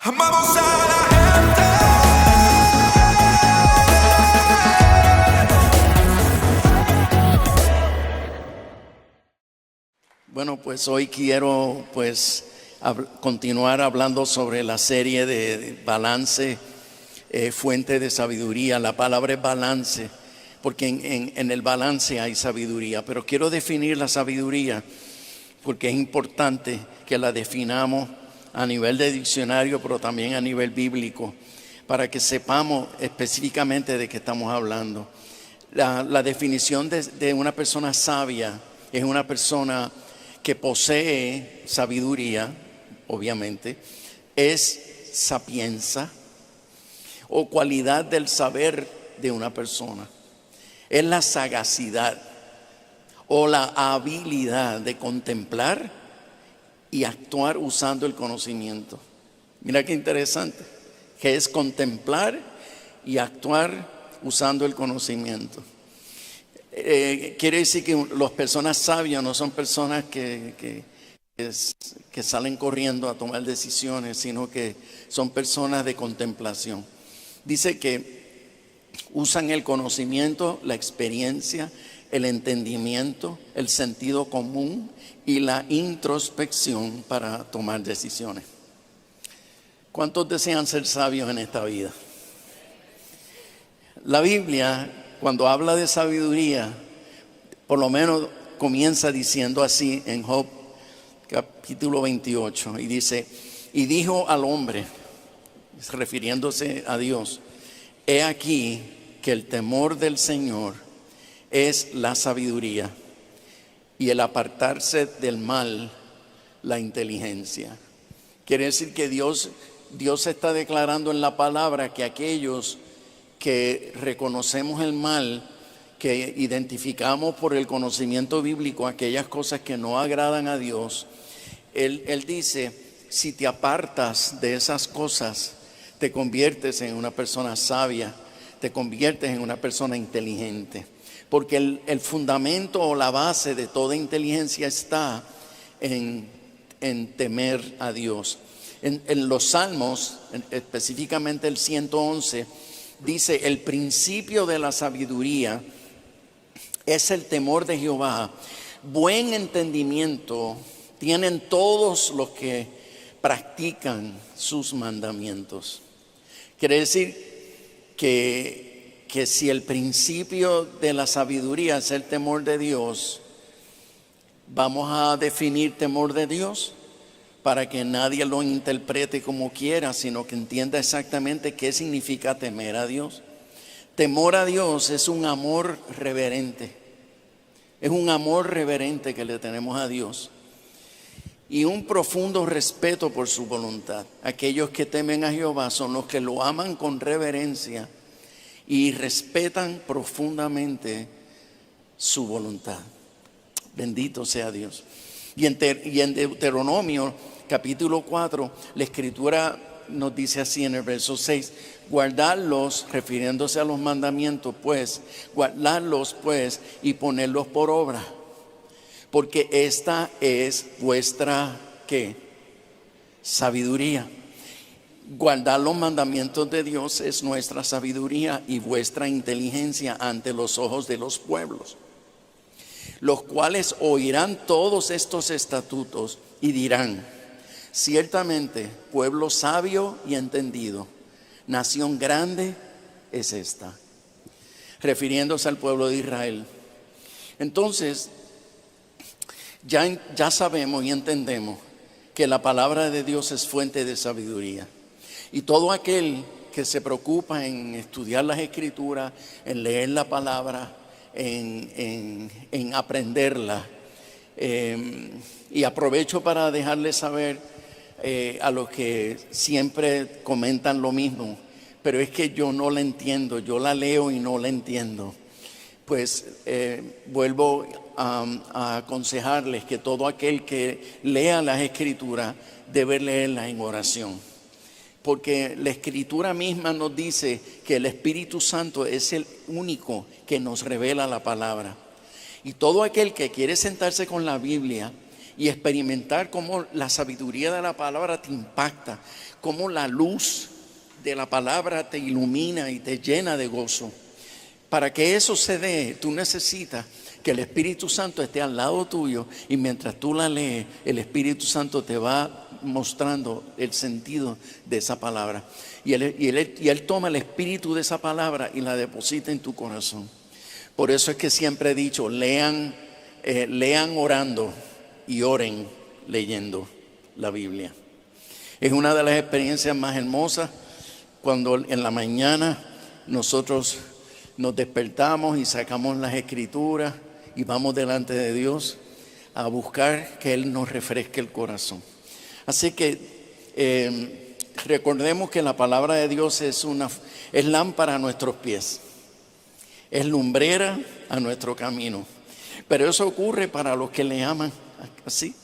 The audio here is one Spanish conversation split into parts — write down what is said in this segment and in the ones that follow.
Amamos a la Bueno, pues hoy quiero continuar hablando sobre la serie de balance, fuente de sabiduría. La palabra es balance, porque en el balance hay sabiduría. Pero quiero definir la sabiduría, porque es importante que la definamos a nivel de diccionario, pero también a nivel bíblico, para que sepamos específicamente de qué estamos hablando. La definición de una persona sabia es una persona que posee sabiduría, obviamente, es sapienza o cualidad del saber de una persona. Es la sagacidad o la habilidad de contemplar y actuar usando el conocimiento. Mira qué interesante, que es contemplar y actuar usando el conocimiento. Quiere decir que las personas sabias no son personas que salen corriendo a tomar decisiones, sino que son personas de contemplación. Dice que usan el conocimiento, la experiencia, el entendimiento, el sentido común y la introspección para tomar decisiones. ¿Cuántos desean ser sabios en esta vida? La Biblia, cuando habla de sabiduría, por lo menos comienza diciendo así en Job capítulo 28, y dice: y dijo al hombre, refiriéndose a Dios, he aquí que el temor del Señor es la sabiduría, y el apartarse del mal la inteligencia. Quiere decir que Dios está declarando en la palabra que aquellos que reconocemos el mal, que identificamos por el conocimiento bíblico aquellas cosas que no agradan a Dios, Él dice: si te apartas de esas cosas, te conviertes en una persona sabia, te conviertes en una persona inteligente. Porque el fundamento o la base de toda inteligencia está en temer a Dios. En los Salmos, específicamente el 111, dice: el principio de la sabiduría es el temor de Jehová. Buen entendimiento tienen todos los que practican sus mandamientos. Quiere decir que si el principio de la sabiduría es el temor de Dios, vamos a definir temor de Dios para que nadie lo interprete como quiera, sino que entienda exactamente qué significa temer a Dios. Temor a Dios es un amor reverente. Es un amor reverente que le tenemos a Dios. Y un profundo respeto por su voluntad. Aquellos que temen a Jehová son los que lo aman con reverencia y respetan profundamente su voluntad. Bendito sea Dios. Y en Deuteronomio capítulo 4, la escritura nos dice así en el verso 6: guardarlos, refiriéndose a los mandamientos, pues, guardarlos pues y ponerlos por obra, porque esta es vuestra, ¿qué? Sabiduría. Guardar los mandamientos de Dios es nuestra sabiduría y vuestra inteligencia ante los ojos de los pueblos, los cuales oirán todos estos estatutos y dirán: ciertamente, pueblo sabio y entendido, nación grande es esta, refiriéndose al pueblo de Israel. Entonces, ya sabemos y entendemos que la palabra de Dios es fuente de sabiduría. Y todo aquel que se preocupa en estudiar las Escrituras, en leer la palabra, en aprenderla, y aprovecho para dejarles saber a los que siempre comentan lo mismo: pero es que yo no la entiendo, yo la leo y no la entiendo. Pues vuelvo a aconsejarles que todo aquel que lea las Escrituras debe leerlas en oración, porque la Escritura misma nos dice que el Espíritu Santo es el único que nos revela la palabra. Y todo aquel que quiere sentarse con la Biblia y experimentar cómo la sabiduría de la palabra te impacta, cómo la luz de la palabra te ilumina y te llena de gozo. Para que eso se dé, tú necesitas que el Espíritu Santo esté al lado tuyo, y mientras tú la lees, el Espíritu Santo te va mostrando el sentido de esa palabra. Y él toma el espíritu de esa palabra y la deposita en tu corazón. Por eso es que siempre he dicho, lean orando y oren leyendo la Biblia. Es una de las experiencias más hermosas cuando en la mañana nosotros nos despertamos y sacamos las escrituras y vamos delante de Dios a buscar que Él nos refresque el corazón. Así que recordemos que la palabra de Dios es lámpara a nuestros pies, es lumbrera a nuestro camino. Pero eso ocurre para los que le aman así.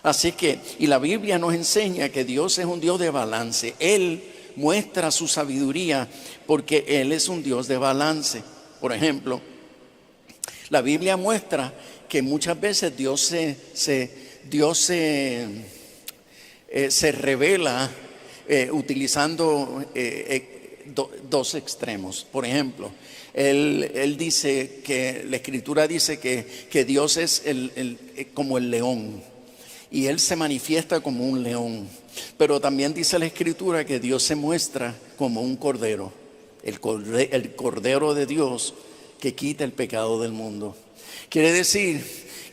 Así que, y la Biblia nos enseña que Dios es un Dios de balance. Él muestra su sabiduría porque Él es un Dios de balance. Por ejemplo, la Biblia muestra que muchas veces Dios se revela utilizando dos extremos. Por ejemplo, él dice que la Escritura dice que Dios es como el león, y Él se manifiesta como un león. Pero también dice la Escritura que Dios se muestra como un cordero, el cordero de Dios que quita el pecado del mundo. Quiere decir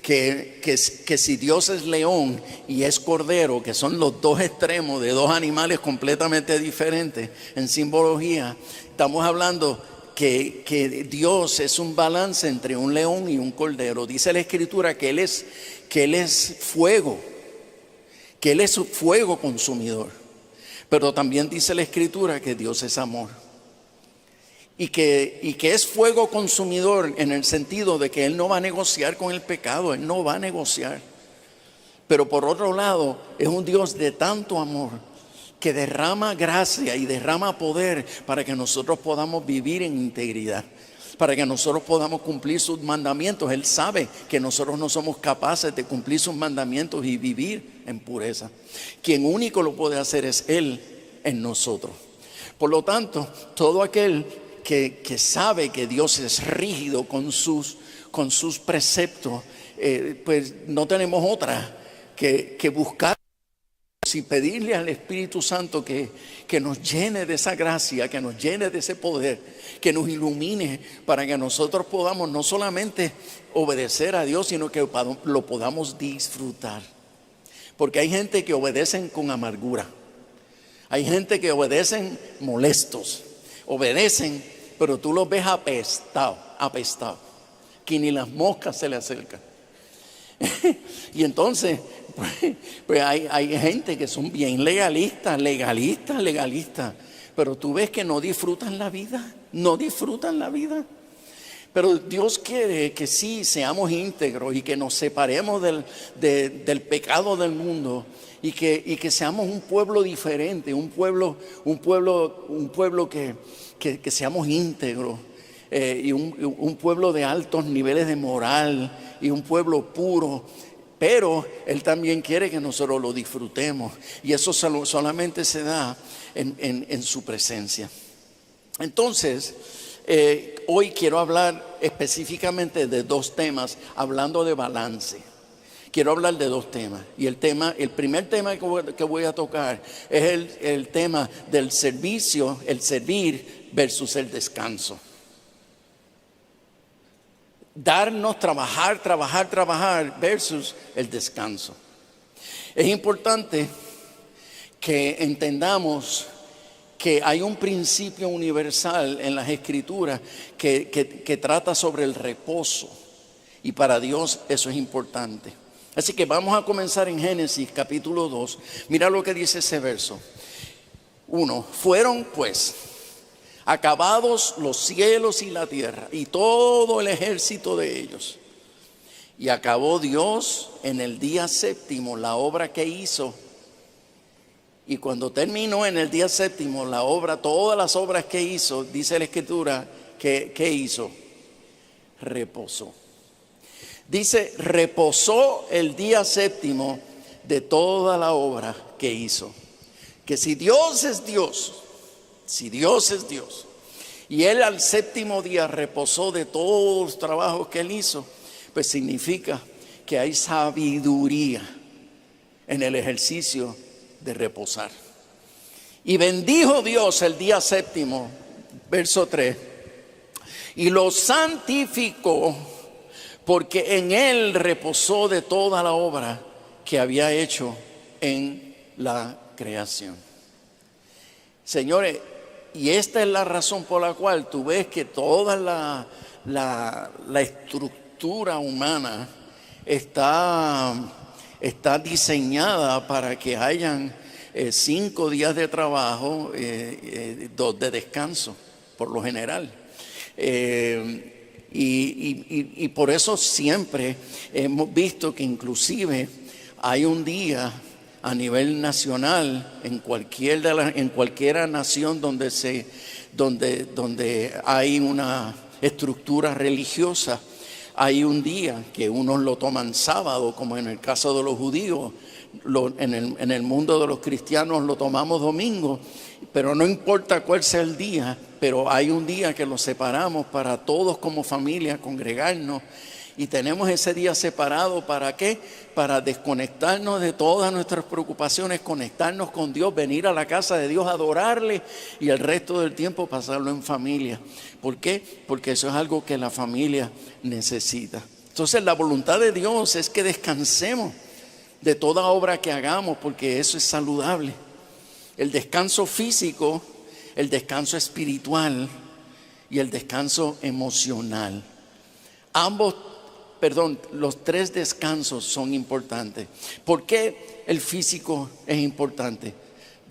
que si Dios es león y es cordero, que son los dos extremos de dos animales completamente diferentes en simbología, estamos hablando que Dios es un balance entre un león y un cordero. Dice la Escritura que Él es fuego, que Él es fuego consumidor. Pero también dice la Escritura que Dios es amor. Y que es fuego consumidor en el sentido de que Él no va a negociar con el pecado, Él no va a negociar. Pero por otro lado, es un Dios de tanto amor que derrama gracia y derrama poder para que nosotros podamos vivir en integridad, para que nosotros podamos cumplir sus mandamientos. Él sabe que nosotros no somos capaces de cumplir sus mandamientos y vivir en pureza. Quien único lo puede hacer es Él en nosotros. Por lo tanto, todo aquel que sabe que Dios es rígido con sus preceptos, pues no tenemos otra que buscar y pedirle al Espíritu Santo que nos llene de esa gracia, que nos llene de ese poder, que nos ilumine para que nosotros podamos no solamente obedecer a Dios, sino que lo podamos disfrutar. Porque hay gente que obedecen con amargura, hay gente que obedecen molestos, obedecen, pero tú los ves apestados, que ni las moscas se le acercan. Y entonces pues hay gente que son bien legalistas, pero tú ves que no disfrutan la vida. Pero Dios quiere que sí seamos íntegros y que nos separemos del pecado del mundo, y que seamos un pueblo diferente, un pueblo que seamos íntegros, y un pueblo de altos niveles de moral, y un pueblo puro. Pero Él también quiere que nosotros lo disfrutemos, y eso solamente se da en su presencia. Entonces, hoy quiero hablar específicamente de dos temas, hablando de balance. Quiero hablar de dos temas, y el primer tema que voy a tocar es el tema del servicio, el servir versus el descanso. Darnos, trabajar versus el descanso. Es importante que entendamos que hay un principio universal en las Escrituras que trata sobre el reposo, y para Dios eso es importante. Así que vamos a comenzar en Génesis capítulo 2. Mira lo que dice ese verso 1. Fueron pues acabados los cielos y la tierra y todo el ejército de ellos. Y acabó Dios en el día séptimo la obra que hizo. Y cuando terminó en el día séptimo la obra, todas las obras que hizo, dice la Escritura, que hizo, reposó. Dice, reposó el día séptimo de toda la obra que hizo. Que si Dios es Dios, y Él al séptimo día reposó de todos los trabajos que Él hizo, pues significa que hay sabiduría en el ejercicio de reposar. Y bendijo Dios el día séptimo, verso 3, y lo santificó, porque en Él reposó de toda la obra que había hecho en la creación. Señores, y esta es la razón por la cual tú ves que toda la estructura humana está diseñada para que hayan 5 días de trabajo, 2 de descanso, por lo general. Y por eso siempre hemos visto que inclusive hay un día a nivel nacional en cualquiera nación donde hay una estructura religiosa. Hay un día que unos lo toman sábado, como en el caso de los judíos. En el mundo de los cristianos lo tomamos domingo, pero no importa cuál sea el día, pero hay un día que lo separamos para todos como familia congregarnos, y tenemos ese día separado. ¿Para qué? Para desconectarnos de todas nuestras preocupaciones, conectarnos con Dios, venir a la casa de Dios, adorarle, y el resto del tiempo pasarlo en familia. ¿Por qué? Porque eso es algo que la familia necesita. Entonces la voluntad de Dios es que descansemos de toda obra que hagamos, porque eso es saludable. El descanso físico, el descanso espiritual y el descanso emocional. Los 3 descansos son importantes. ¿Por qué el físico es importante?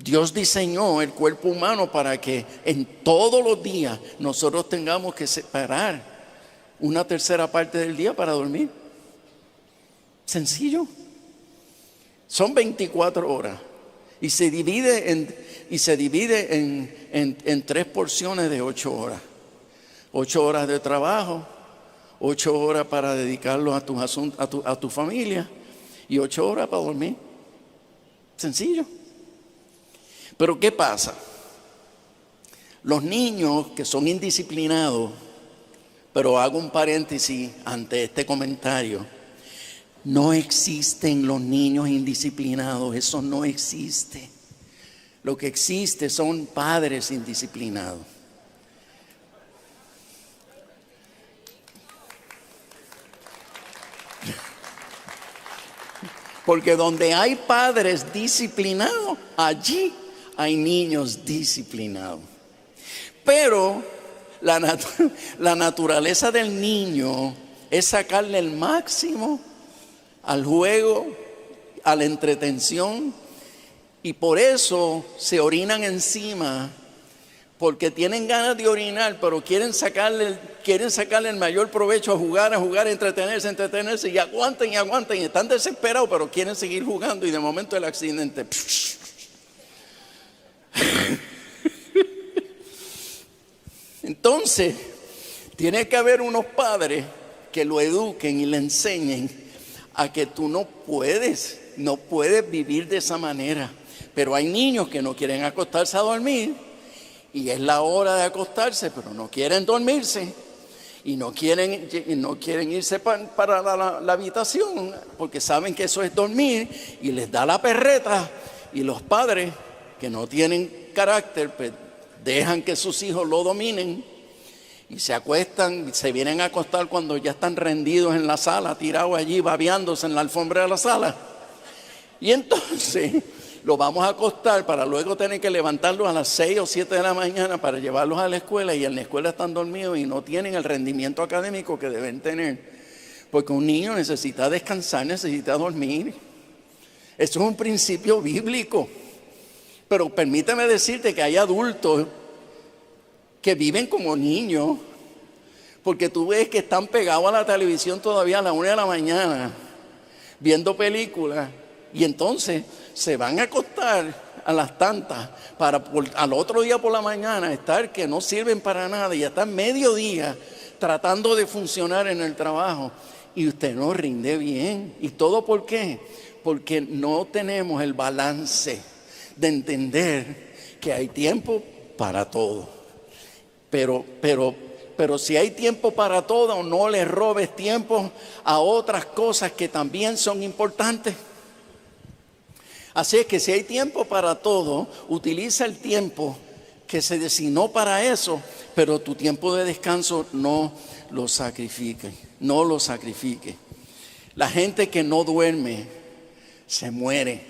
Dios diseñó el cuerpo humano para que en todos los días nosotros tengamos que separar una tercera parte del día para dormir. Sencillo. Son 24 horas y se divide en 3 porciones de 8 horas. 8 horas de trabajo, 8 horas para dedicarlo a tus asuntos, a tu familia, y 8 horas para dormir. Sencillo. Pero ¿qué pasa? Los niños que son indisciplinados, pero hago un paréntesis ante este comentario. No existen los niños indisciplinados, eso no existe. Lo que existe son padres indisciplinados. Porque donde hay padres disciplinados, allí hay niños disciplinados. Pero la naturaleza del niño es sacarle el máximo al juego, a la entretención, y por eso se orinan encima, porque tienen ganas de orinar, pero quieren sacarle el mayor provecho a jugar, entretenerse, y aguanten, y están desesperados, pero quieren seguir jugando, y de momento el accidente. Entonces, tiene que haber unos padres que lo eduquen y le enseñen a que tú no puedes vivir de esa manera. Pero hay niños que no quieren acostarse a dormir, y es la hora de acostarse, pero no quieren dormirse, y no quieren irse para la habitación, porque saben que eso es dormir, y les da la perreta. Y los padres que no tienen carácter, pues dejan que sus hijos lo dominen, y se acuestan, se vienen a acostar cuando ya están rendidos en la sala, tirados allí, babeándose en la alfombra de la sala. Y entonces los vamos a acostar para luego tener que levantarlos a las 6 o 7 de la mañana para llevarlos a la escuela, y en la escuela están dormidos y no tienen el rendimiento académico que deben tener. Porque un niño necesita descansar, necesita dormir. Eso es un principio bíblico. Pero permíteme decirte que hay adultos que viven como niños, porque tú ves que están pegados a la televisión todavía a las 1 de la mañana viendo películas, y entonces se van a acostar a las tantas para al otro día por la mañana estar que no sirven para nada, y estar mediodía tratando de funcionar en el trabajo. y usted no rinde bien. ¿Y todo por qué? Porque no tenemos el balance de entender que hay tiempo para todo. Pero si hay tiempo para todo, no le robes tiempo a otras cosas que también son importantes. Así es que si hay tiempo para todo, utiliza el tiempo que se designó para eso, pero tu tiempo de descanso no lo sacrifique, no lo sacrifique. La gente que no duerme se muere.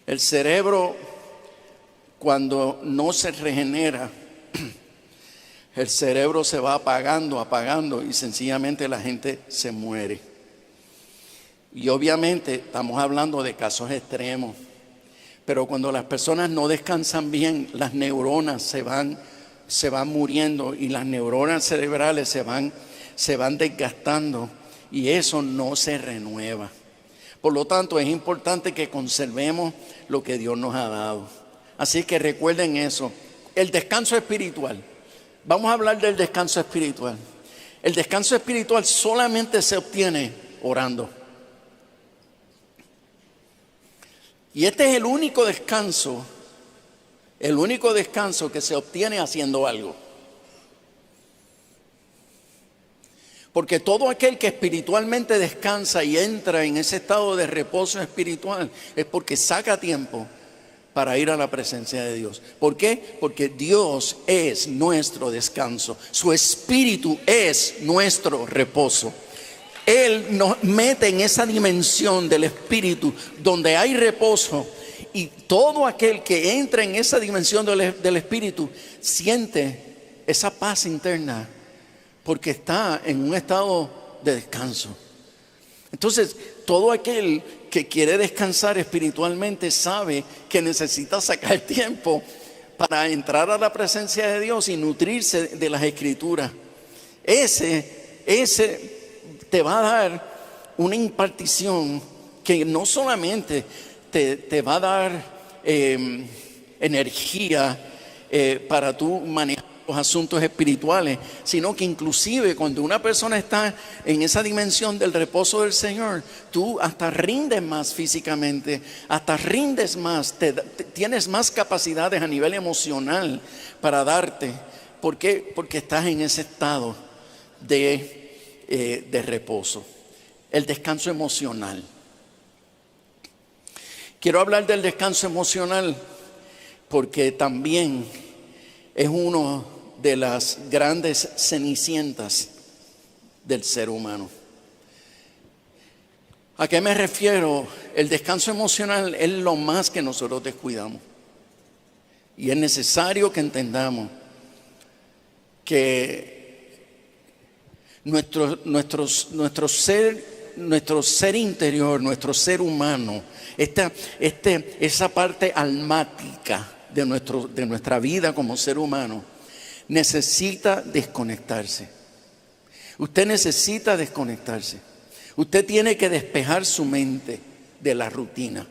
El cerebro, cuando no se regenera, el cerebro se va apagando y sencillamente la gente se muere. Y obviamente estamos hablando de casos extremos, pero cuando las personas no descansan bien, las neuronas se van muriendo y las neuronas cerebrales se van desgastando y eso no se renueva. Por lo tanto, es importante que conservemos lo que Dios nos ha dado. Así que recuerden eso. El descanso espiritual. Vamos a hablar del descanso espiritual. El descanso espiritual solamente se obtiene orando. Y este es el único descanso que se obtiene haciendo algo. Porque todo aquel que espiritualmente descansa y entra en ese estado de reposo espiritual es porque saca tiempo para ir a la presencia de Dios. ¿Por qué? Porque Dios es nuestro descanso. Su espíritu es nuestro reposo. Él nos mete en esa dimensión del espíritu donde hay reposo. Y todo aquel que entra en esa dimensión del espíritu siente esa paz interna porque está en un estado de descanso. Entonces, todo aquel que quiere descansar espiritualmente sabe que necesita sacar tiempo para entrar a la presencia de Dios y nutrirse de las Escrituras. Ese te va a dar una impartición que no solamente te va a dar energía para tú manejar los asuntos espirituales, sino que inclusive cuando una persona está en esa dimensión del reposo del Señor, tú hasta rindes más físicamente, hasta rindes más, tienes más capacidades a nivel emocional para darte. ¿Por qué? Porque estás en ese estado de reposo. El descanso emocional. Quiero hablar del descanso emocional porque también es uno de las grandes cenicientas del ser humano. ¿A qué me refiero? El descanso emocional es lo más que nosotros descuidamos. Y es necesario que entendamos que nuestro ser interior, nuestro ser humano, esa parte almática de nuestra vida como ser humano, necesita desconectarse. Usted necesita desconectarse. Usted tiene que despejar su mente de la rutina.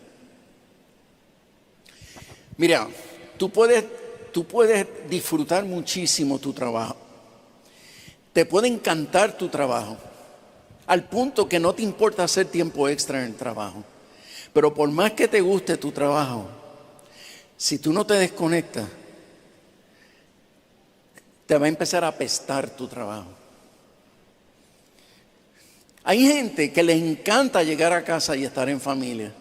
Mira, tú puedes disfrutar muchísimo tu trabajo. Te puede encantar tu trabajo, al punto que no te importa hacer tiempo extra en el trabajo. Pero por más que te guste tu trabajo, si tú no te desconectas, te va a empezar a apestar tu trabajo. Hay gente que les encanta llegar a casa y estar en familia.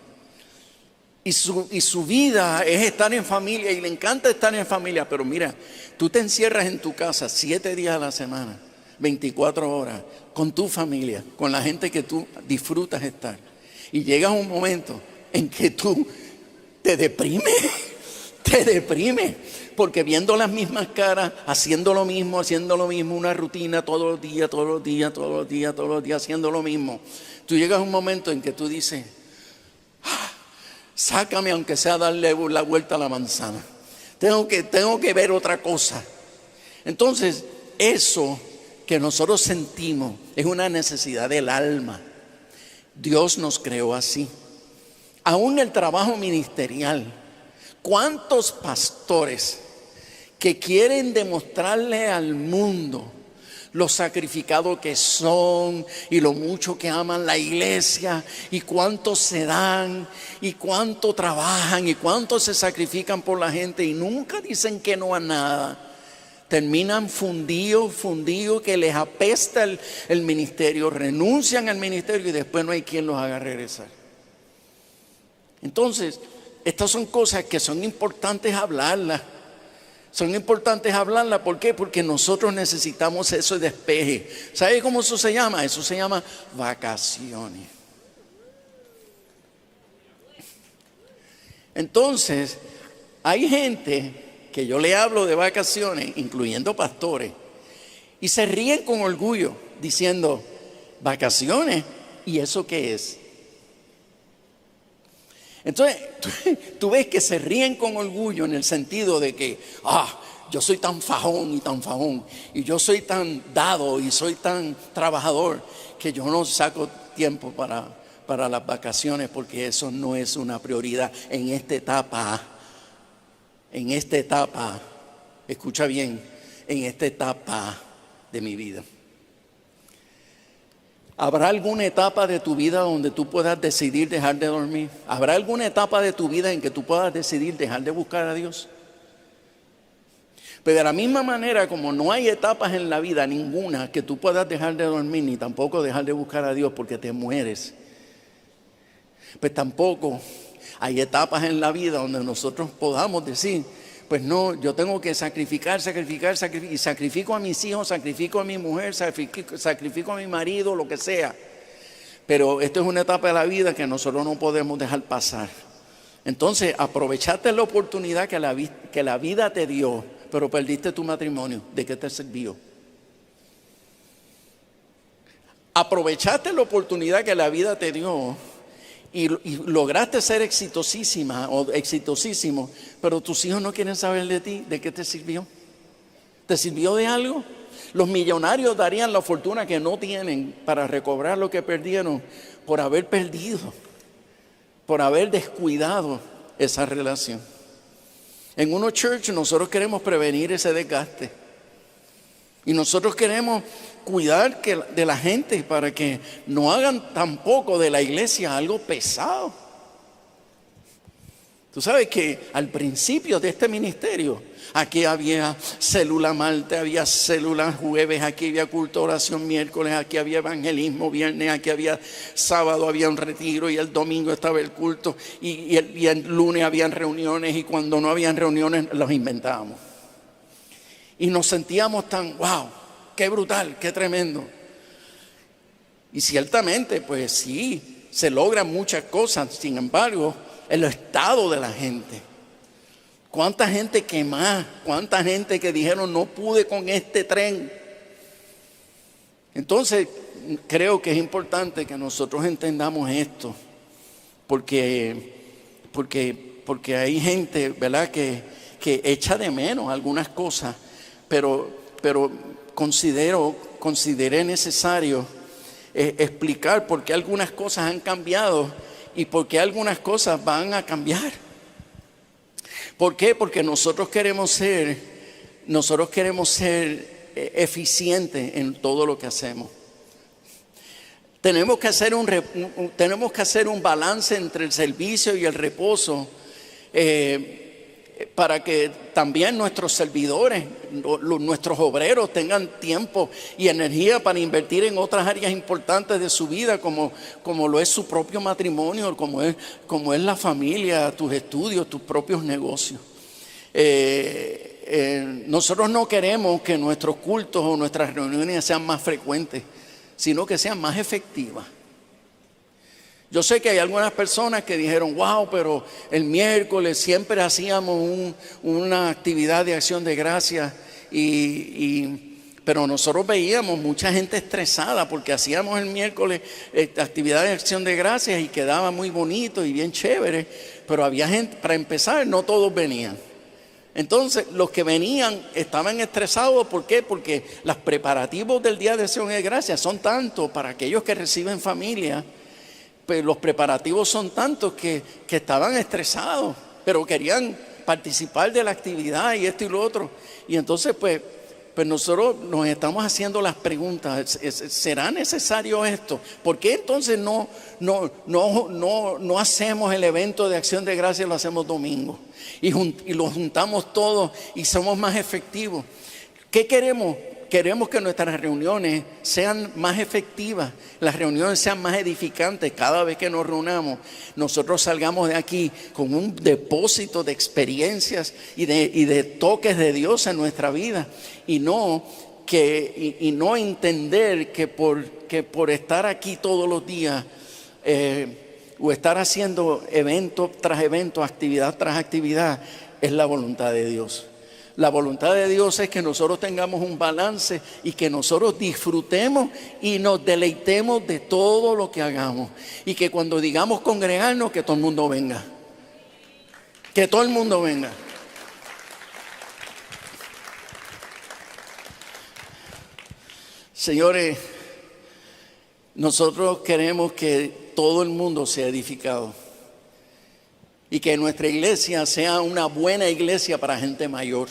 Y su vida es estar en familia y le encanta estar en familia. Pero mira, tú te encierras en tu casa 7 días a la semana, 24 horas, con tu familia, con la gente que tú disfrutas estar. Y llega un momento en que tú te deprimes. Porque viendo las mismas caras, haciendo lo mismo, una rutina todos los días, haciendo lo mismo. Tú llegas a un momento en que tú dices, sácame aunque sea darle la vuelta a la manzana. Tengo que ver otra cosa. Entonces, eso que nosotros sentimos es una necesidad del alma. Dios nos creó así. Aún el trabajo ministerial. ¿Cuántos pastores que quieren demostrarle al mundo lo sacrificados que son y lo mucho que aman la iglesia y cuánto se dan y cuánto trabajan y cuánto se sacrifican por la gente y nunca dicen que no a nada. Terminan fundidos, que les apesta el ministerio, renuncian al ministerio y después no hay quien los haga regresar. Entonces, estas son cosas que son importantes hablarlas. Son importantes hablarlas, ¿por qué? Porque nosotros necesitamos ese despeje. ¿Sabe cómo eso se llama? Eso se llama vacaciones. Entonces, hay gente que yo le hablo de vacaciones, incluyendo pastores, y se ríen con orgullo diciendo, ¿vacaciones? ¿Y eso qué es? Entonces, tú ves que se ríen con orgullo en el sentido de que, yo soy tan fajón, y yo soy tan dado y soy tan trabajador que yo no saco tiempo para las vacaciones porque eso no es una prioridad en esta etapa. Escucha bien, en esta etapa de mi vida. ¿Habrá alguna etapa de tu vida donde tú puedas decidir dejar de dormir? ¿Habrá alguna etapa de tu vida en que tú puedas decidir dejar de buscar a Dios? Pero de la misma manera como no hay etapas en la vida ninguna que tú puedas dejar de dormir ni tampoco dejar de buscar a Dios porque te mueres, pues tampoco hay etapas en la vida donde nosotros podamos decir, pues no, yo tengo que sacrificar, y sacrifico a mis hijos, sacrifico a mi mujer, sacrifico a mi marido, lo que sea. Pero esto es una etapa de la vida que nosotros no podemos dejar pasar. Entonces, aprovechaste la oportunidad que la vida te dio, pero perdiste tu matrimonio. ¿De qué te sirvió? Aprovechaste la oportunidad que la vida te dio y lograste ser exitosísima o exitosísimo, pero tus hijos no quieren saber de ti. ¿De qué te sirvió? ¿Te sirvió de algo? Los millonarios darían la fortuna que no tienen para recobrar lo que perdieron por haber perdido, por haber descuidado esa relación. En Uno Church nosotros queremos prevenir ese desgaste y nosotros queremos cuidar de la gente para que no hagan tampoco de la iglesia algo pesado. Tú sabes que al principio de este ministerio, aquí había célula martes, había célula jueves, aquí había culto oración miércoles, aquí había evangelismo viernes, aquí había sábado, había un retiro y el domingo estaba el culto y el lunes habían reuniones y cuando no habían reuniones los inventábamos. Y nos sentíamos tan, wow, qué brutal, qué tremendo. Y ciertamente, pues sí, se logran muchas cosas, sin embargo, el estado de la gente. ¿Cuánta gente quemada? ¿Cuánta gente que dijeron no pude con este tren? Entonces, creo que es importante que nosotros entendamos esto, porque hay gente, ¿verdad?, que echa de menos algunas cosas, pero consideré necesario explicar por qué algunas cosas han cambiado y por qué algunas cosas van a cambiar. ¿Por qué? Porque nosotros queremos ser eficientes en todo lo que hacemos. Tenemos que hacer un balance entre el servicio y el reposo para que también nuestros servidores, nuestros obreros tengan tiempo y energía para invertir en otras áreas importantes de su vida, como lo es su propio matrimonio, como es la familia, tus estudios, tus propios negocios. Nosotros no queremos que nuestros cultos o nuestras reuniones sean más frecuentes, sino que sean más efectivas. Yo sé que hay algunas personas que dijeron, wow, pero el miércoles siempre hacíamos una actividad de acción de gracias, pero nosotros veíamos mucha gente estresada porque hacíamos el miércoles actividad de acción de gracias y quedaba muy bonito y bien chévere, pero había gente, para empezar, no todos venían. Entonces, los que venían estaban estresados. ¿Por qué? Porque los preparativos del Día de Acción de Gracias son tantos para aquellos que reciben familia. Pues los preparativos son tantos que estaban estresados, pero querían participar de la actividad y esto y lo otro. Y entonces, pues Pues nosotros nos estamos haciendo las preguntas, ¿será necesario esto? ¿Por qué entonces no hacemos el evento de acción de gracias, lo hacemos domingo? Y lo juntamos todos y somos más efectivos. ¿Qué queremos? Queremos que nuestras reuniones sean más efectivas, las reuniones sean más edificantes. Cada vez que nos reunamos, nosotros salgamos de aquí con un depósito de experiencias y de toques de Dios en nuestra vida. Y no entender que por estar aquí todos los días o estar haciendo evento tras evento, actividad tras actividad, es la voluntad de Dios. La voluntad de Dios es que nosotros tengamos un balance y que nosotros disfrutemos y nos deleitemos de todo lo que hagamos. Y que cuando digamos congregarnos, que todo el mundo venga. Que todo el mundo venga. Señores, nosotros queremos que todo el mundo sea edificado. Y que nuestra iglesia sea una buena iglesia para gente mayor.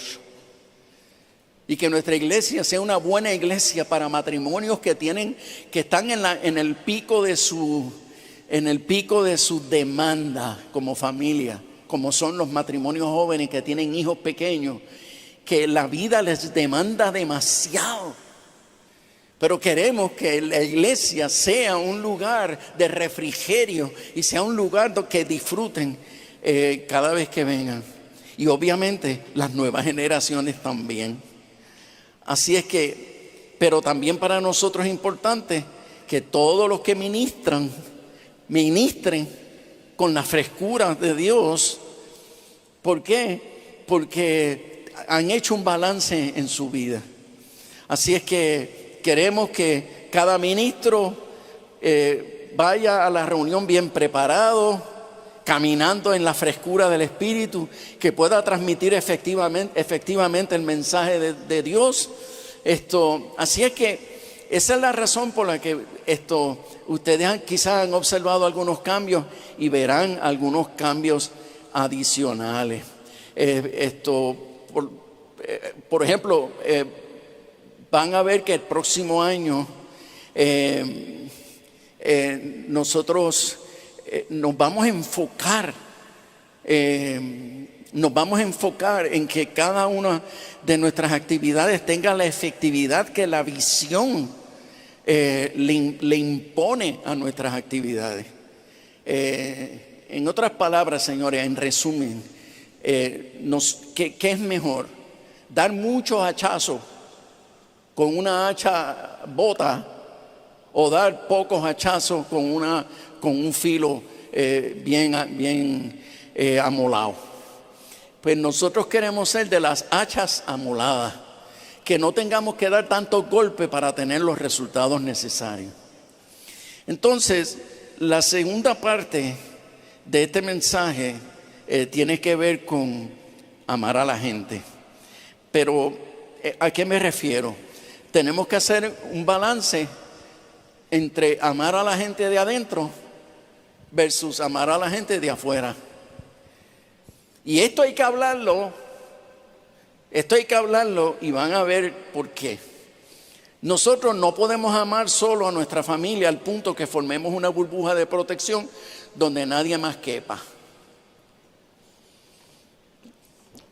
Y que nuestra iglesia sea una buena iglesia para matrimonios que están en el pico de su demanda como familia, como son los matrimonios jóvenes que tienen hijos pequeños, que la vida les demanda demasiado. Pero queremos que la iglesia sea un lugar de refrigerio y sea un lugar que disfruten cada vez que vengan. Y obviamente las nuevas generaciones también. Así es que, pero también para nosotros es importante que todos los que ministren con la frescura de Dios. ¿Por qué? Porque han hecho un balance en su vida. Así es que queremos que cada ministro vaya a la reunión bien preparado, caminando en la frescura del Espíritu, que pueda transmitir efectivamente el mensaje de Dios. Así es que esa es la razón por la que ustedes quizás han observado algunos cambios y verán algunos cambios adicionales. Por ejemplo, van a ver que el próximo año nosotros nos vamos a enfocar en que cada una de nuestras actividades tenga la efectividad que la visión le impone a nuestras actividades. En otras palabras, señores, en resumen, ¿qué es mejor? ¿Dar muchos hachazos con una hacha bota o dar pocos hachazos con un filo bien amolado? Pues nosotros queremos ser de las hachas amoladas, que no tengamos que dar tantos golpes para tener los resultados necesarios. Entonces, la segunda parte de este mensaje tiene que ver con amar a la gente. Pero, ¿a qué me refiero? Tenemos que hacer un balance entre amar a la gente de adentro versus amar a la gente de afuera. Y esto hay que hablarlo y van a ver por qué. Nosotros no podemos amar solo a nuestra familia al punto que formemos una burbuja de protección donde nadie más quepa.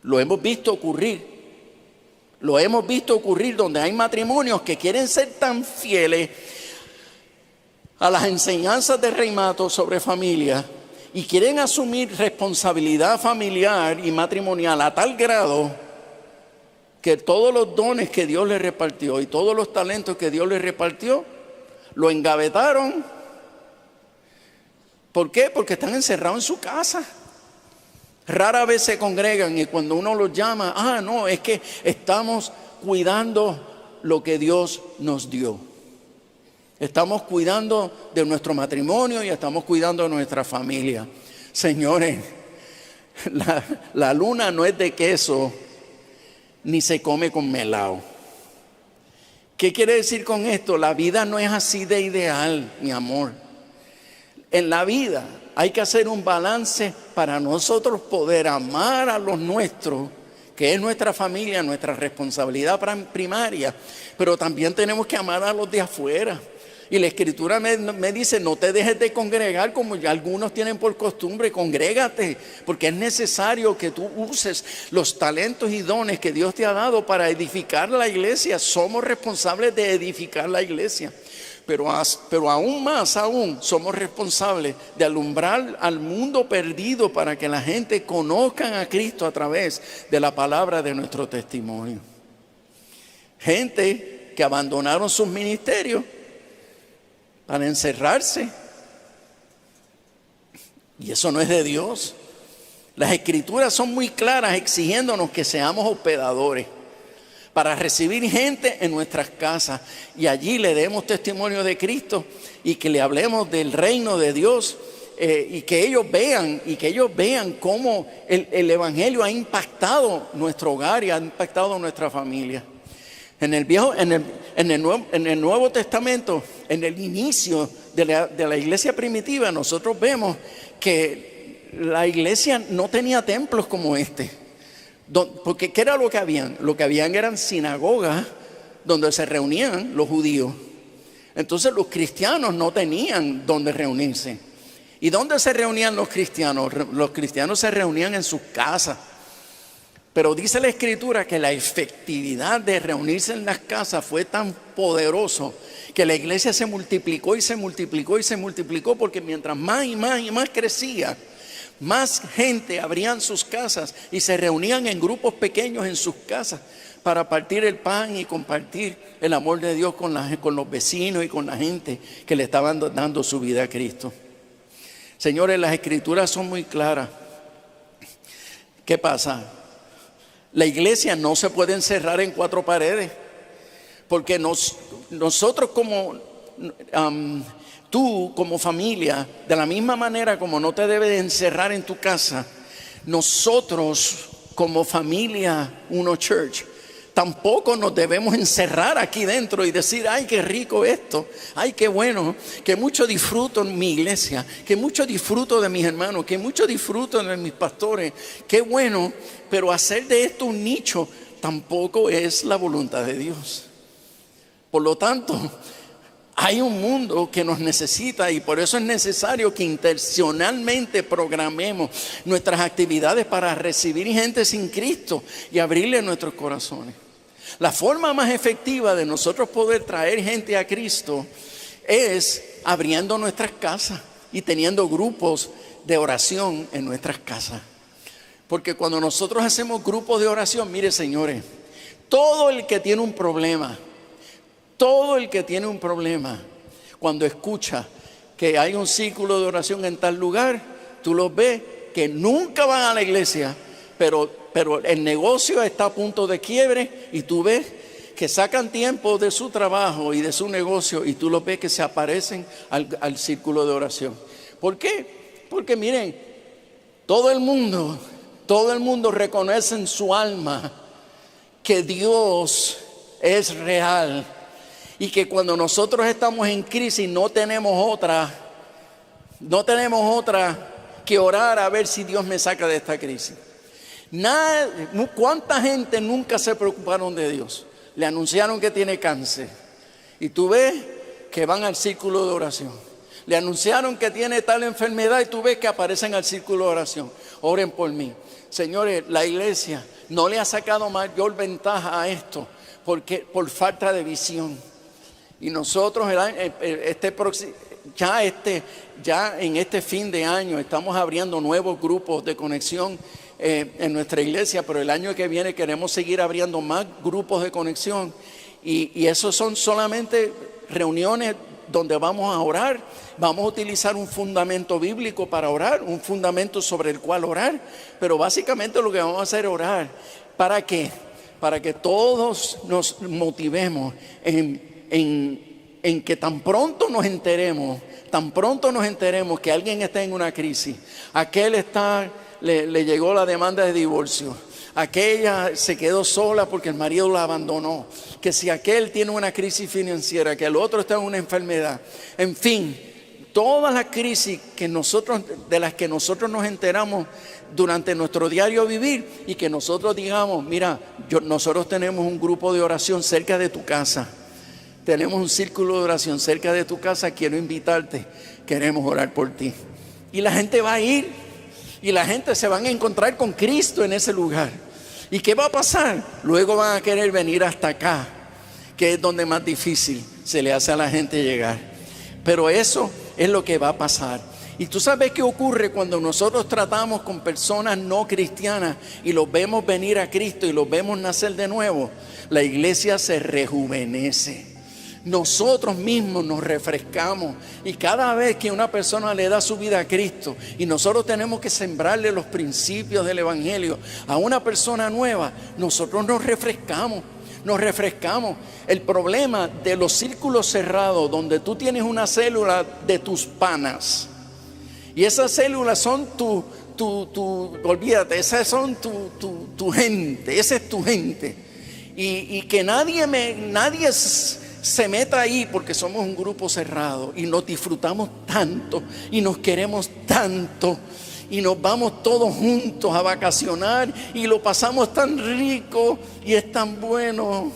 Lo hemos visto ocurrir donde hay matrimonios que quieren ser tan fieles a las enseñanzas de Rey Mato sobre familia y quieren asumir responsabilidad familiar y matrimonial a tal grado que todos los dones que Dios les repartió y todos los talentos que Dios les repartió lo engavetaron. ¿Por qué? Porque están encerrados en su casa. Rara vez se congregan y cuando uno los llama, no, es que estamos cuidando lo que Dios nos dio. Estamos cuidando de nuestro matrimonio y estamos cuidando de nuestra familia. Señores, la luna no es de queso ni se come con melao. ¿Qué quiere decir con esto? La vida no es así de ideal, mi amor. En la vida hay que hacer un balance para nosotros poder amar a los nuestros que es nuestra familia, nuestra responsabilidad primaria, pero también tenemos que amar a los de afuera. Y la Escritura me dice, no te dejes de congregar como ya algunos tienen por costumbre, congrégate, porque es necesario que tú uses los talentos y dones que Dios te ha dado para edificar la iglesia. Somos responsables de edificar la iglesia. Pero aún más, somos responsables de alumbrar al mundo perdido para que la gente conozca a Cristo a través de la palabra de nuestro testimonio. Gente que abandonaron sus ministerios para encerrarse. Y eso no es de Dios. Las Escrituras son muy claras exigiéndonos que seamos hospedadores para recibir gente en nuestras casas y allí le demos testimonio de Cristo y que le hablemos del reino de Dios, y que ellos vean cómo el Evangelio ha impactado nuestro hogar y ha impactado nuestra familia. En el Nuevo Testamento, en el inicio de la iglesia primitiva, nosotros vemos que la iglesia no tenía templos como este. Porque ¿qué era lo que habían? Lo que habían eran sinagogas donde se reunían los judíos. Entonces los cristianos no tenían donde reunirse. ¿Y dónde se reunían los cristianos? Los cristianos se reunían en sus casas. Pero dice la Escritura que la efectividad de reunirse en las casas fue tan poderoso que la iglesia se multiplicó y se multiplicó y se multiplicó, porque mientras más y más y más crecía, más gente abrían sus casas y se reunían en grupos pequeños en sus casas para partir el pan y compartir el amor de Dios con los vecinos y con la gente que le estaban dando su vida a Cristo. Señores, las Escrituras son muy claras. ¿Qué pasa? La iglesia no se puede encerrar en cuatro paredes, porque nosotros tú como familia, de la misma manera como no te debes de encerrar en tu casa, nosotros como familia Uno Church tampoco nos debemos encerrar aquí dentro y decir, ay, qué rico esto, ay, qué bueno, que mucho disfruto en mi iglesia, que mucho disfruto de mis hermanos, que mucho disfruto de mis pastores, qué bueno, pero hacer de esto un nicho tampoco es la voluntad de Dios. Por lo tanto, hay un mundo que nos necesita y por eso es necesario que intencionalmente programemos nuestras actividades para recibir gente sin Cristo y abrirle nuestros corazones. La forma más efectiva de nosotros poder traer gente a Cristo es abriendo nuestras casas y teniendo grupos de oración en nuestras casas. Porque cuando nosotros hacemos grupos de oración, mire, señores, todo el que tiene un problema, cuando escucha que hay un círculo de oración en tal lugar, tú los ves que nunca van a la iglesia, pero el negocio está a punto de quiebre y tú ves que sacan tiempo de su trabajo y de su negocio y tú los ves que se aparecen al círculo de oración. ¿Por qué? Porque miren, todo el mundo reconoce en su alma que Dios es real. Y que cuando nosotros estamos en crisis no tenemos otra que orar a ver si Dios me saca de esta crisis. ¿Cuánta gente nunca se preocuparon de Dios? Le anunciaron que tiene cáncer y tú ves que van al círculo de oración. Le anunciaron que tiene tal enfermedad y tú ves que aparecen al círculo de oración. Oren por mí. Señores, la iglesia no le ha sacado mayor ventaja a esto por falta de visión. Y nosotros ya en este fin de año estamos abriendo nuevos grupos de conexión en nuestra iglesia, pero el año que viene queremos seguir abriendo más grupos de conexión y esos son solamente reuniones donde vamos a orar. Vamos a utilizar un fundamento bíblico para orar, un fundamento sobre el cual orar, pero básicamente lo que vamos a hacer es orar. ¿Para qué? Para que todos nos motivemos en que tan pronto nos enteremos que alguien está en una crisis, aquel le llegó la demanda de divorcio, aquella se quedó sola porque el marido la abandonó, que si aquel tiene una crisis financiera, que el otro está en una enfermedad, en fin, todas las crisis de las que nosotros nos enteramos durante nuestro diario vivir y que nosotros digamos, mira, nosotros tenemos un grupo de oración cerca de tu casa. Tenemos un círculo de oración cerca de tu casa, quiero invitarte, queremos orar por ti. Y la gente va a ir y la gente se van a encontrar con Cristo en ese lugar. ¿Y qué va a pasar? Luego van a querer venir hasta acá, que es donde más difícil se le hace a la gente llegar. Pero eso es lo que va a pasar. Y tú sabes qué ocurre cuando nosotros tratamos con personas no cristianas y los vemos venir a Cristo y los vemos nacer de nuevo. La iglesia se rejuvenece. Nosotros mismos nos refrescamos y cada vez que una persona le da su vida a Cristo y nosotros tenemos que sembrarle los principios del Evangelio a una persona nueva, nosotros nos refrescamos. El problema de los círculos cerrados donde tú tienes una célula de tus panas y esas células son olvídate, esas son tu gente, esa es tu gente y que nadie se meta ahí porque somos un grupo cerrado y nos disfrutamos tanto y nos queremos tanto y nos vamos todos juntos a vacacionar y lo pasamos tan rico y es tan bueno,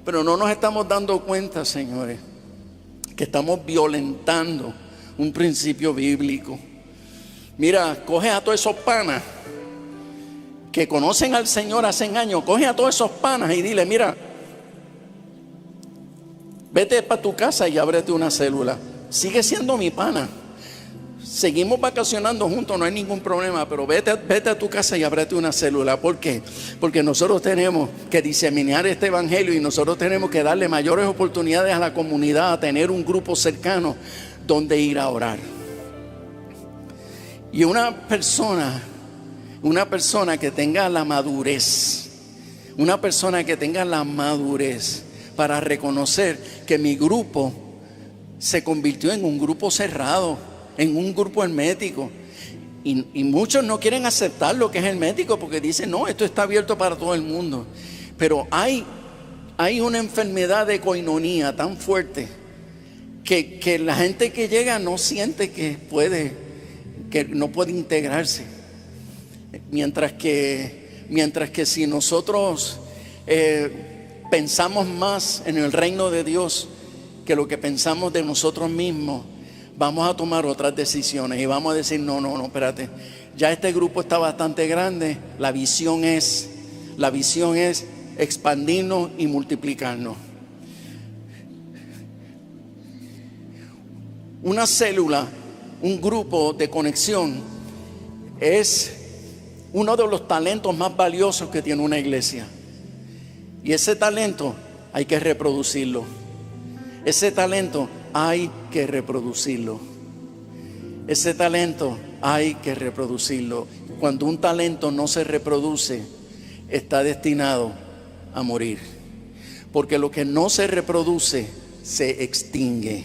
pero no nos estamos dando cuenta, señores, que estamos violentando un principio bíblico. Mira, coge a todos esos panas que conocen al Señor hace años, coge a todos esos panas y dile, mira, vete para tu casa y ábrete una célula. Sigue siendo mi pana. Seguimos vacacionando juntos, no hay ningún problema, pero vete a tu casa y ábrete una célula. ¿Por qué? Porque nosotros tenemos que diseminar este evangelio y nosotros tenemos que darle mayores oportunidades a la comunidad, a tener un grupo cercano donde ir a orar. Y una persona que tenga la madurez, para reconocer que mi grupo se convirtió en un grupo cerrado, en un grupo hermético. Y muchos no quieren aceptar lo que es hermético porque dicen, no, esto está abierto para todo el mundo. Pero hay una enfermedad de coinonía tan fuerte que la gente que llega no siente que no puede integrarse. Mientras que si nosotros pensamos más en el reino de Dios que lo que pensamos de nosotros mismos, vamos a tomar otras decisiones y vamos a decir, no, espérate, ya este grupo está bastante grande, la visión es expandirnos y multiplicarnos. Una célula, un grupo de conexión es uno de los talentos más valiosos que tiene una iglesia. Y ese talento hay que reproducirlo. Ese talento hay que reproducirlo. Cuando un talento no se reproduce, está destinado a morir. Porque lo que no se reproduce, se extingue.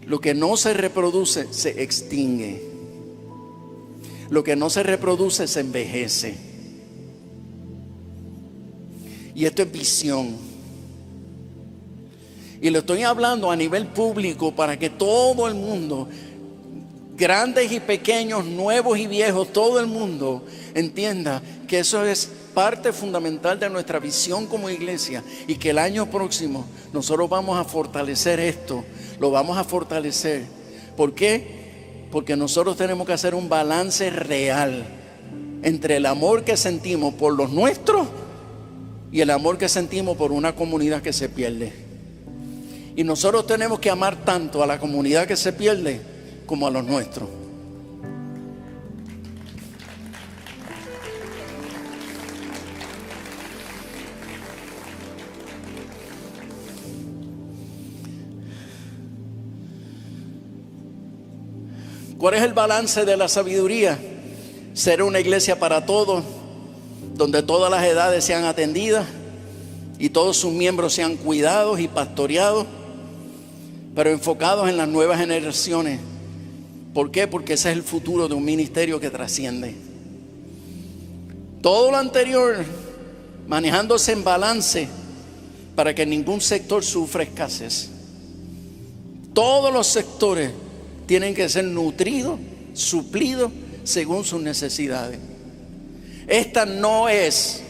Lo que no se reproduce, se extingue. Lo que no se reproduce se envejece. Y esto es visión. Y lo estoy hablando a nivel público para que todo el mundo, grandes y pequeños, nuevos y viejos, todo el mundo entienda que eso es parte fundamental de nuestra visión como iglesia y que el año próximo nosotros vamos a fortalecer esto, lo vamos a fortalecer. ¿Por qué? Porque nosotros tenemos que hacer un balance real entre el amor que sentimos por los nuestros y el amor que sentimos por una comunidad que se pierde. Y nosotros tenemos que amar tanto a la comunidad que se pierde como a los nuestros. ¿Cuál es el balance de la sabiduría? Ser una iglesia para todos, donde todas las edades sean atendidas y todos sus miembros sean cuidados y pastoreados, pero enfocados en las nuevas generaciones. ¿Por qué? Porque ese es el futuro de un ministerio que trasciende. Todo lo anterior, manejándose en balance para que ningún sector sufra escasez. Todos los sectores tienen que ser nutridos, suplidos según sus necesidades. Esta no es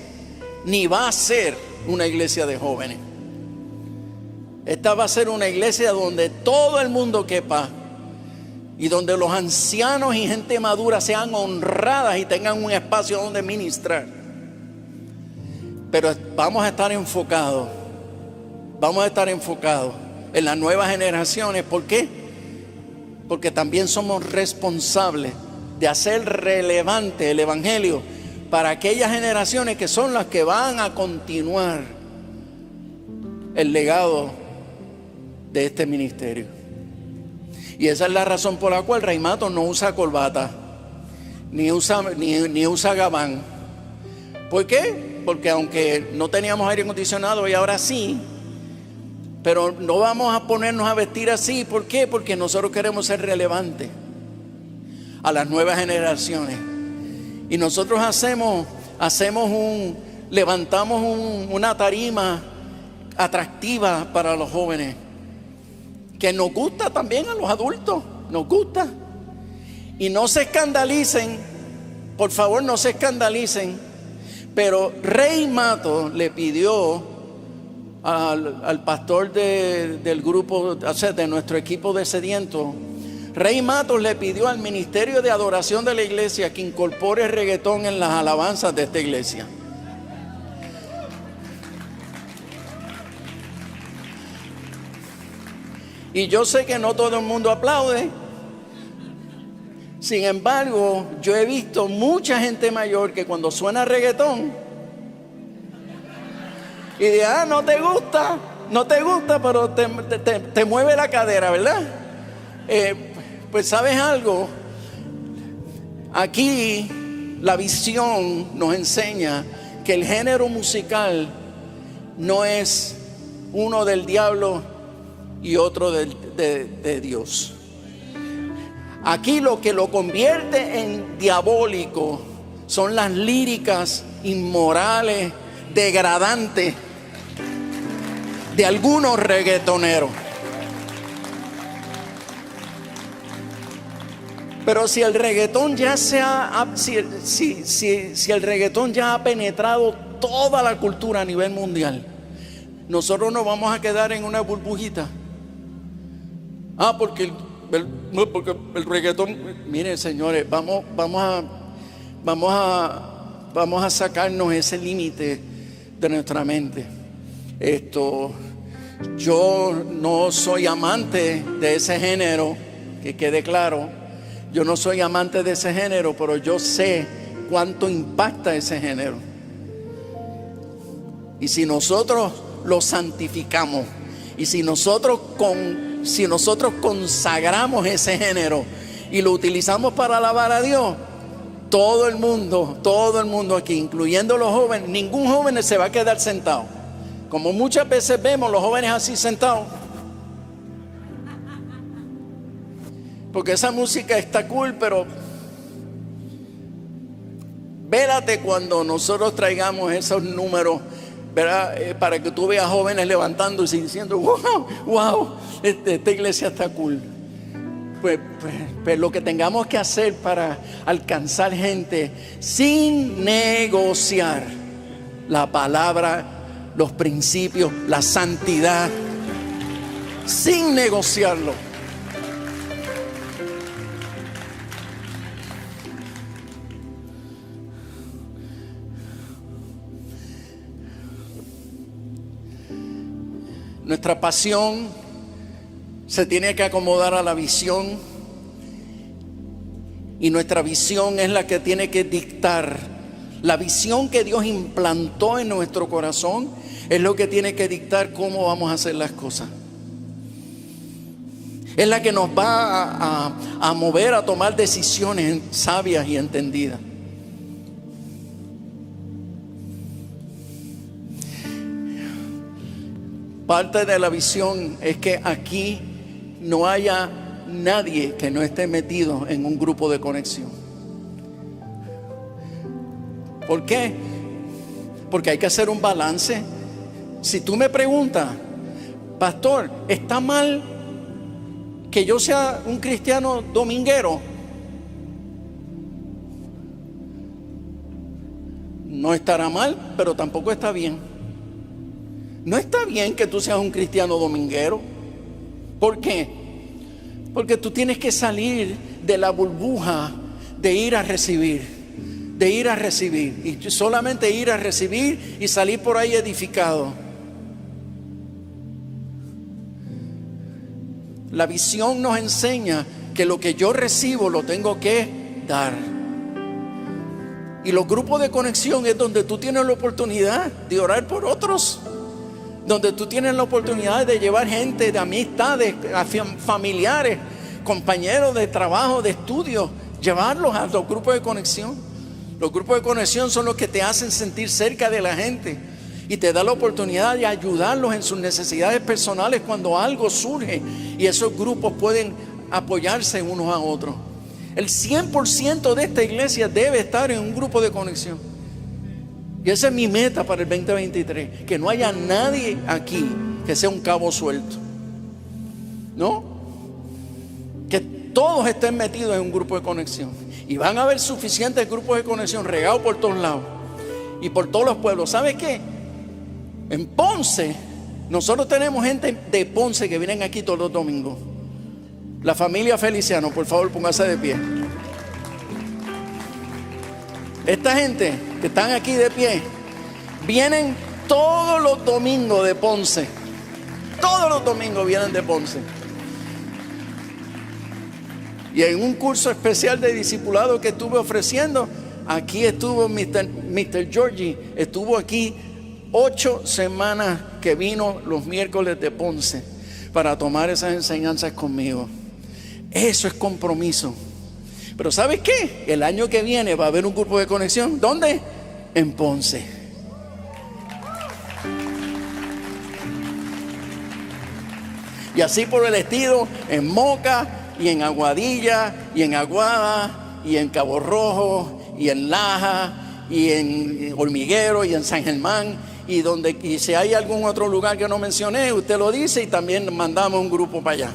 ni va a ser una iglesia de jóvenes. Esta va a ser una iglesia donde todo el mundo quepa y donde los ancianos y gente madura sean honradas y tengan un espacio donde ministrar. Pero vamos a estar enfocados en las nuevas generaciones. ¿Por qué? Porque también somos responsables de hacer relevante el evangelio para aquellas generaciones que son las que van a continuar el legado de este ministerio. Y esa es la razón por la cual Rey Matos no usa corbata, ni usa gabán. ¿Por qué? Porque aunque no teníamos aire acondicionado y ahora sí, pero no vamos a ponernos a vestir así. ¿Por qué? Porque nosotros queremos ser relevantes a las nuevas generaciones. Y nosotros levantamos una tarima atractiva para los jóvenes, que nos gusta también a los adultos, nos gusta. Y no se escandalicen, por favor, no se escandalicen, pero Rey Matos le pidió al pastor del grupo, o sea, de nuestro equipo de sedientos, Rey Matos le pidió al ministerio de adoración de la iglesia que incorpore reggaetón en las alabanzas de esta iglesia. Y yo sé que no todo el mundo aplaude. Sin embargo, yo he visto mucha gente mayor que cuando suena reggaetón y dice, no te gusta, pero te mueve la cadera, ¿verdad? Pues ¿sabes algo? Aquí la visión nos enseña que el género musical no es uno del diablo y otro de Dios. Aquí lo que lo convierte en diabólico son las líricas inmorales, degradantes de algunos reggaetoneros. Pero si el reggaetón ya si el reggaetón ya ha penetrado toda la cultura a nivel mundial, nosotros nos vamos a quedar en una burbujita. Porque el reggaetón, miren señores, vamos a sacarnos ese límite de nuestra mente. Yo no soy amante de ese género, que quede claro. Yo no soy amante de ese género, pero yo sé cuánto impacta ese género. Y si nosotros lo santificamos, y si nosotros consagramos ese género y lo utilizamos para alabar a Dios, todo el mundo aquí, incluyendo los jóvenes, ningún joven se va a quedar sentado. Como muchas veces vemos los jóvenes así sentados, porque esa música está cool, pero vélate cuando nosotros traigamos esos números, ¿verdad? Para que tú veas jóvenes levantándose y diciendo, wow, esta iglesia está cool. Pues lo que tengamos que hacer para alcanzar gente sin negociar la palabra, los principios, la santidad, sin negociarlo. Nuestra pasión se tiene que acomodar a la visión, y nuestra visión es la que tiene que dictar. La visión que Dios implantó en nuestro corazón es lo que tiene que dictar cómo vamos a hacer las cosas. Es la que nos va a mover a tomar decisiones sabias y entendidas. Parte de la visión es que aquí no haya nadie que no esté metido en un grupo de conexión. ¿Por qué? Porque hay que hacer un balance. Si tú me preguntas, pastor, ¿está mal que yo sea un cristiano dominguero no estará mal, pero tampoco está bien. No está bien que tú seas un cristiano dominguero. ¿Por qué? Porque tú tienes que salir de la burbuja de ir a recibir, y solamente ir a recibir y salir por ahí edificado. La visión nos enseña que lo que yo recibo lo tengo que dar. Y los grupos de conexión es donde tú tienes la oportunidad de orar por otros, donde tú tienes la oportunidad de llevar gente, de amistades, familiares, compañeros de trabajo, de estudio, llevarlos a los grupos de conexión. Los grupos de conexión son los que te hacen sentir cerca de la gente y te da la oportunidad de ayudarlos en sus necesidades personales cuando algo surge, y esos grupos pueden apoyarse unos a otros. El 100% de esta iglesia debe estar en un grupo de conexión. Y esa es mi meta para el 2023. Que no haya nadie aquí que sea un cabo suelto. ¿No? Que todos estén metidos en un grupo de conexión. Y van a haber suficientes grupos de conexión regados por todos lados. Y por todos los pueblos. ¿Sabes qué? En Ponce, nosotros tenemos gente de Ponce que vienen aquí todos los domingos. La familia Feliciano, por favor, póngase de pie. Esta gente que están aquí de pie vienen todos los domingos de Ponce. Todos los domingos vienen de Ponce. Y en un curso especial de discipulado que estuve ofreciendo, aquí estuvo Mr. Georgie. Estuvo aquí 8 semanas que vino los miércoles de Ponce para tomar esas enseñanzas conmigo. Eso es compromiso. Pero ¿sabes qué? El año que viene va a haber un grupo de conexión. ¿Dónde? En Ponce. Y así por el estilo, en Moca, y en Aguadilla, y en Aguada, y en Cabo Rojo, y en Laja, y en Hormiguero, y en San Germán, y si hay algún otro lugar que no mencioné, usted lo dice y también mandamos un grupo para allá.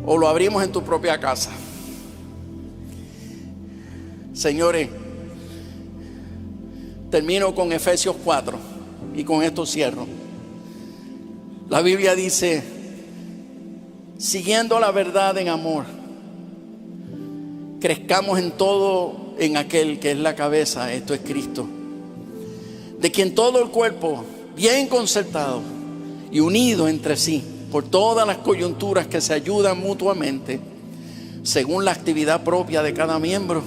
O lo abrimos en tu propia casa. Señores, termino con Efesios 4 y con esto cierro. La Biblia dice: siguiendo la verdad en amor, crezcamos en todo en aquel que es la cabeza, esto es Cristo, de quien todo el cuerpo, bien concertado y unido entre sí por todas las coyunturas que se ayudan mutuamente, según la actividad propia de cada miembro,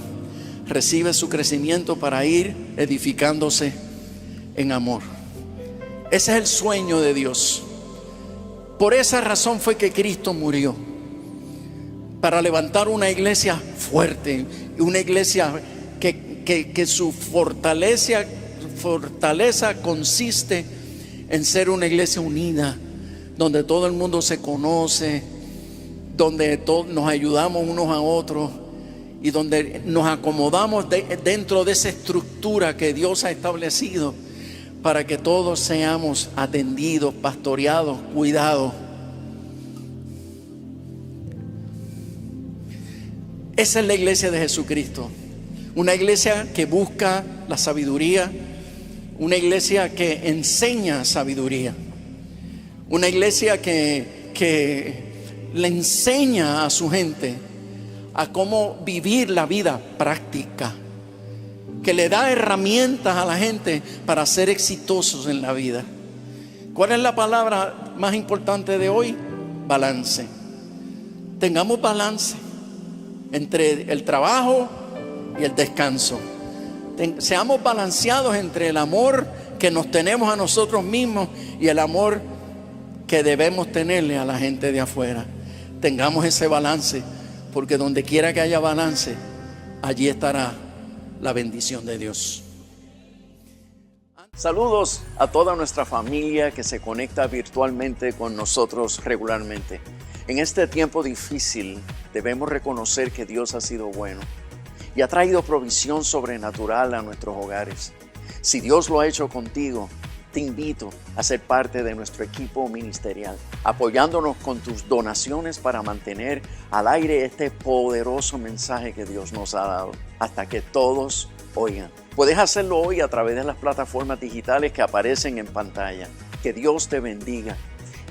recibe su crecimiento para ir edificándose en amor. Ese es el sueño de Dios. Por esa razón fue que Cristo murió, para levantar una iglesia fuerte, una iglesia que su fortaleza consiste en ser una iglesia unida, donde todo el mundo se conoce, donde todos nos ayudamos unos a otros y donde nos acomodamos dentro de esa estructura que Dios ha establecido para que todos seamos atendidos, pastoreados, cuidados. Esa es la iglesia de Jesucristo, una iglesia que busca la sabiduría, una iglesia que enseña sabiduría, una iglesia que le enseña a su gente a cómo vivir la vida práctica, que le da herramientas a la gente para ser exitosos en la vida. ¿Cuál es la palabra más importante de hoy? Balance. Tengamos balance entre el trabajo y el descanso. Seamos balanceados entre el amor que nos tenemos a nosotros mismos y el amor que debemos tenerle a la gente de afuera. Tengamos ese balance, porque donde quiera que haya balance, allí estará la bendición de Dios. Saludos a toda nuestra familia que se conecta virtualmente con nosotros regularmente. En este tiempo difícil debemos reconocer que Dios ha sido bueno y ha traído provisión sobrenatural a nuestros hogares. Si Dios lo ha hecho contigo, te invito a ser parte de nuestro equipo ministerial, apoyándonos con tus donaciones para mantener al aire este poderoso mensaje que Dios nos ha dado, hasta que todos oigan. Puedes hacerlo hoy a través de las plataformas digitales que aparecen en pantalla. Que Dios te bendiga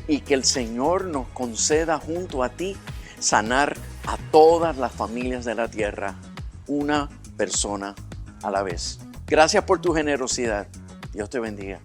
y que el Señor nos conceda junto a ti sanar a todas las familias de la tierra, una persona a la vez. Gracias por tu generosidad. Dios te bendiga.